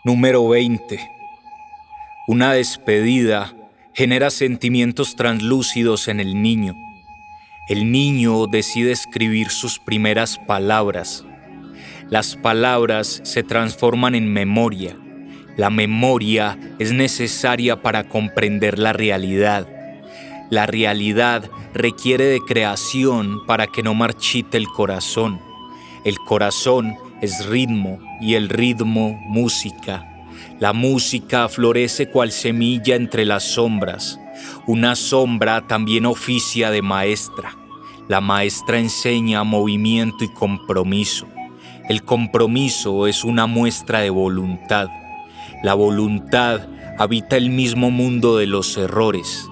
Número 20. Una despedida genera sentimientos translúcidos en el niño. El niño decide escribir sus primeras palabras. Las palabras se transforman en memoria. La memoria es necesaria para comprender la realidad. La realidad requiere de creación para que no marchite el corazón. El corazón es ritmo y el ritmo música. La música florece cual semilla entre las sombras. Una sombra también oficia de maestra. La maestra enseña movimiento y compromiso. El compromiso es una muestra de voluntad. La voluntad habita el mismo mundo de los errores.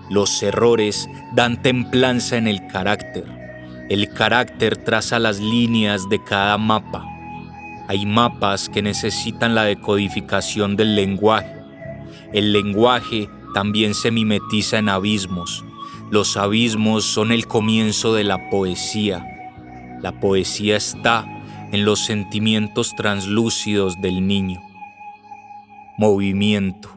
Los errores dan templanza en el carácter. El carácter traza las líneas de cada mapa. Hay mapas que necesitan la decodificación del lenguaje. El lenguaje también se mimetiza en abismos. Los abismos son el comienzo de la poesía. La poesía está en los sentimientos translúcidos del niño. Movimiento.